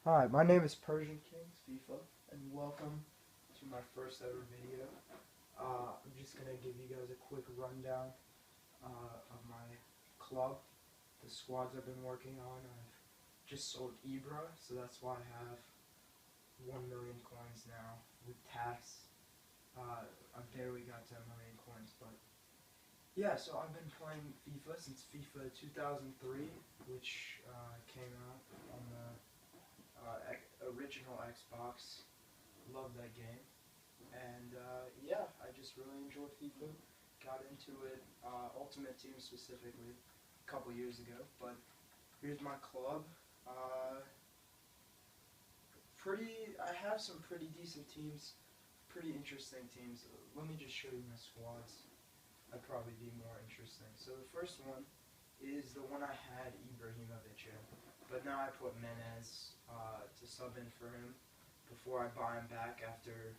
Hi, my name is Persian Kings FIFA, and welcome to my first ever video. I'm just gonna give you guys a quick rundown of my club, the squads I've been working on. I've just sold Ibra, so that's why I have 1 million coins now with tax. I barely got 10 million coins, but yeah. So I've been playing FIFA since FIFA 2003, which came out on the original Xbox. Love that game. And yeah, I just really enjoyed FIFA. Got into it, Ultimate Team specifically, a couple years ago. But here's my club. Uh, I have some pretty decent teams, pretty interesting teams. Let me just show you my squads. I'd probably be more interesting. So the first one is the one I had Ibrahimovic in, but now I put Menez to sub in for him before I buy him back after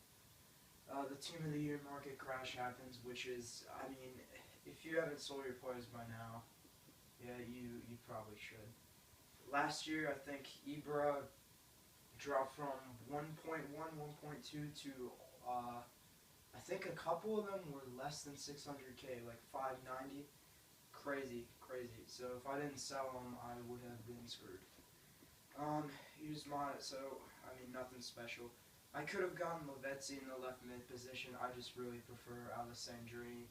the Team of the Year market crash happens, which is, I mean, if you haven't sold your players by now, yeah, you probably should. Last year, I think Ibra dropped from 1.1, 1.2 to, I think a couple of them were less than 600k, like 590. Crazy, crazy. So if I didn't sell them, I would have been screwed. Here's my, so, I mean, nothing special. I could have gotten Lavezzi in the left mid position. I just really prefer Alessandrini.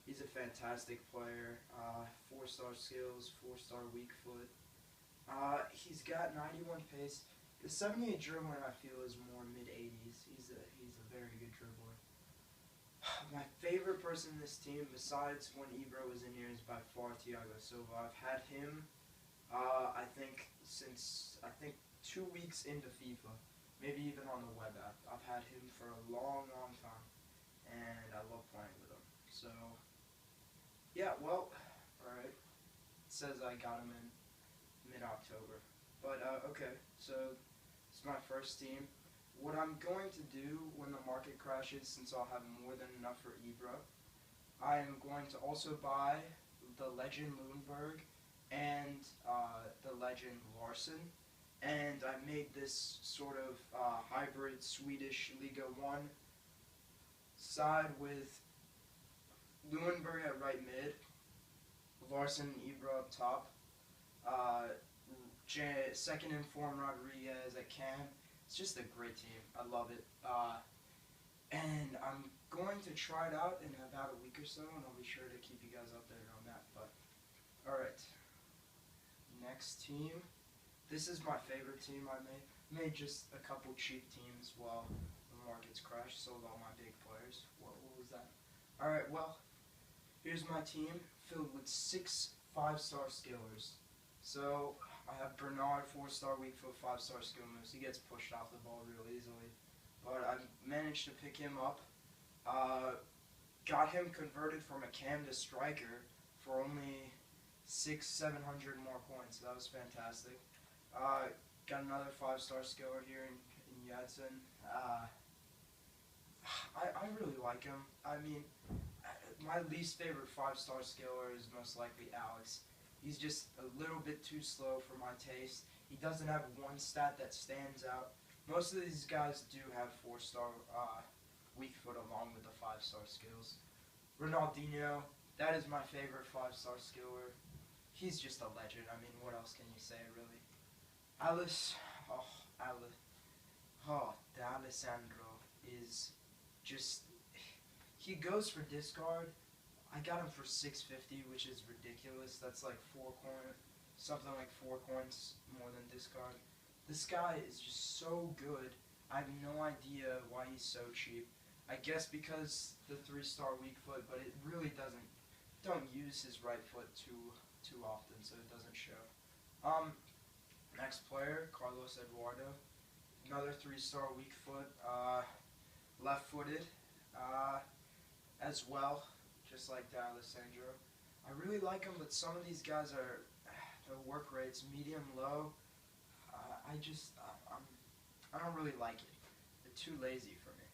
He's a fantastic player. 4-star skills, 4-star weak foot. He's got 91 pace. The 78 dribbling, I feel, is more mid-80s. He's a very good dribbler. My favorite person in this team, besides when Ibra was in here, is by far Thiago Silva. I've had him, I think, since, 2 weeks into FIFA. Maybe even on the web app. I've had him for a long, long time, and I love playing with him. So, yeah, well, alright. It says I got him in mid-October. But, okay, so it's my first team. What I'm going to do when the market crashes, since I'll have more than enough for Ibra, I am going to also buy the legend Lundberg and the legend Larson. And I made this sort of hybrid Swedish Liga 1 side with Lundberg at right mid, Larson and Ibra up top, second in form Rodriguez at cam. It's just a great team. I love it. And I'm going to try it out in about a week or so, and I'll be sure to keep you guys updated on that. But, alright. Next team. This is my favorite team I made. Made just a couple cheap teams while the markets crashed. Sold all my big players. What was that? Alright, well, here's my team filled with 6 5-star skillers. So, I have Bernard, 4-star weak foot, 5-star skill moves. He gets pushed off the ball real easily. But I managed to pick him up. Got him converted from a cam to striker for only 700 more points. So that was fantastic. Got another 5-star skiller here in Yadson. I really like him. I mean, my least favorite 5-star skiller is most likely Alex. He's just a little bit too slow for my taste. He doesn't have one stat that stands out. Most of these guys do have 4-star weak foot along with the 5-star skills. Ronaldinho, that is my favorite 5-star skiller. He's just a legend. I mean, what else can you say, really? D'Alessandro is just, he goes for discard. I got him for 650, which is ridiculous. That's like 4 coins, something like 4 coins more than discard. This guy is just so good. I have no idea why he's so cheap. I guess because the 3-star weak foot, but it really don't use his right foot too often, so it doesn't show. Next player, Carlos Eduardo. Another 3-star weak foot, left-footed, as well, just like D'Alessandro. I really like him, but some of these guys are, the work rates, medium, low. I don't really like it. They're too lazy for me.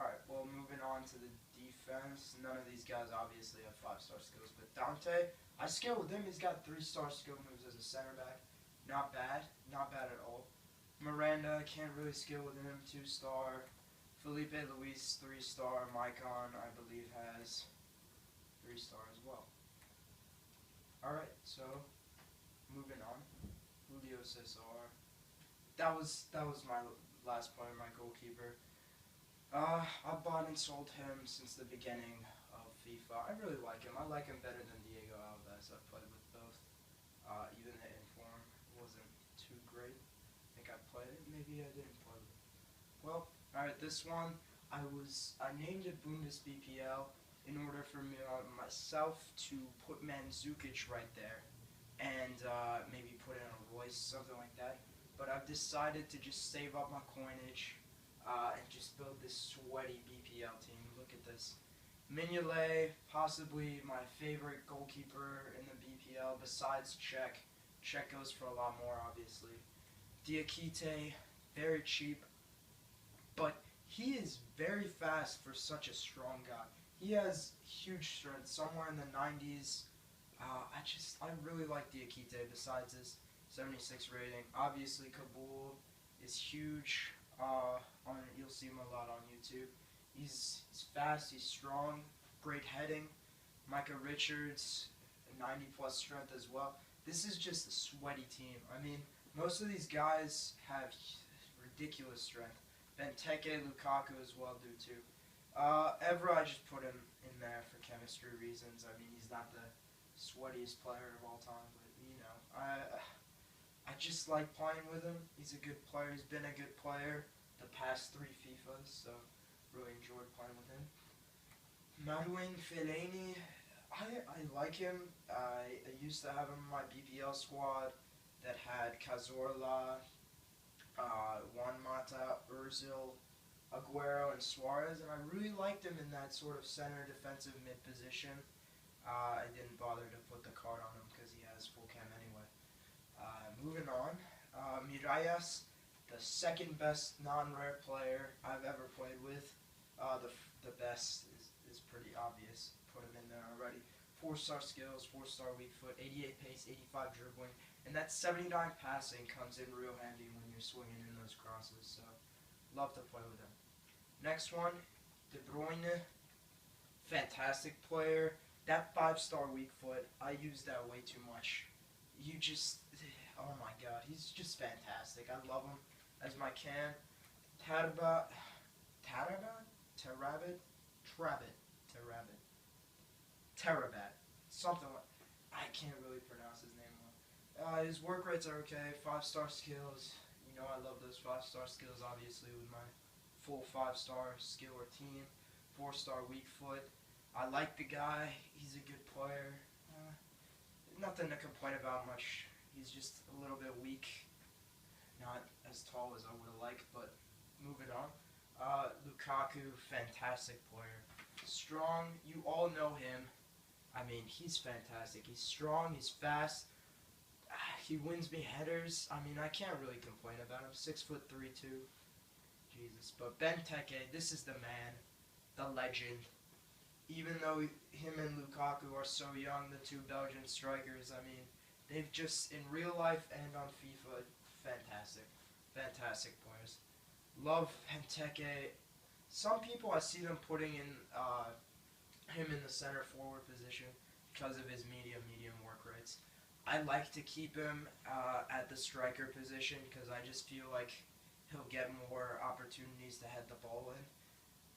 Alright, well, moving on to the defense. None of these guys obviously have 5-star skills, but Dante, I scale with him. He's got 3-star skill moves as a center back. Not bad at all. Miranda, can't really skill with him, 2-star. Felipe Luis, 3-star. Maicon, I believe, has 3-star as well. Alright, so moving on. Julio Cesar. That was my last player, my goalkeeper. I bought and sold him since the beginning of FIFA. I really like him. I like him better than Diego Alves. I've played with both. Even the inform wasn't too great. I think I played it. Maybe I didn't play it. Well, alright, this one I named it Bundes BPL in order for me myself to put Mandzukic right there and maybe put in a Royce, something like that. But I've decided to just save up my coinage and just build this sweaty BPL team. Look at this. Mignolet, possibly my favorite goalkeeper in the BPL besides Czech. Czech goes for a lot more, obviously. Diakite, very cheap, but he is very fast for such a strong guy. He has huge strength, somewhere in the 90s. I really like Diakite besides his 76 rating. Obviously, Kabul is huge. You'll see him a lot on YouTube. He's fast, he's strong, great heading. Micah Richards, 90 plus strength as well. This is just a sweaty team. I mean, most of these guys have ridiculous strength. Benteke, Lukaku as well do too. Evra, I just put him in there for chemistry reasons. I mean, he's not the sweatiest player of all time, but you know, I just like playing with him. He's a good player. He's been a good player the past 3 FIFAs, so really enjoyed playing with him. Marouane Fellaini, I like him. I used to have him in my BPL squad that had Cazorla, Juan Mata, Ozil, Aguero, and Suarez, and I really liked him in that sort of center defensive mid position. I didn't bother to put the card on him because he has full chem anyway. Moving on, Mirallas, the second best non-rare player I've ever played with. The best is pretty obvious. Put him in there already. 4-star skills, 4-star weak foot, 88 pace, 85 dribbling, and that 79 passing comes in real handy when you're swinging in those crosses. So, love to play with him. Next one, De Bruyne, fantastic player. That 5-star weak foot, I use that way too much. Oh my god, he's just fantastic. I love him as my can. Tarabat, something like, I can't really pronounce his name well. His work rates are okay, 5-star skills. You know I love those 5-star skills, obviously, with my full 5-star skill or team. 4-star weak foot. I like the guy. He's a good player. Nothing to complain about much. He's just a little bit weak. Not as tall as I would have liked, but moving on. Lukaku, fantastic player. Strong, you all know him. I mean, he's fantastic. He's strong, he's fast. He wins me headers. I mean, I can't really complain about him. 6'3" too. Jesus. But Benteke, this is the man, the legend. Even though him and Lukaku are so young, the 2 Belgian strikers, I mean, they've just, in real life and on FIFA, fantastic. Fantastic players. Love Benteke. Some people, I see them putting in him in the center forward position because of his medium work rates. I like to keep him at the striker position because I just feel like he'll get more opportunities to head the ball in.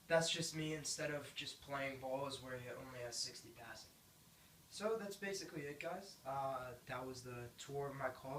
That's just me, instead of just playing balls where he only has 60 passing. So that's basically it, guys. That was the tour of my club.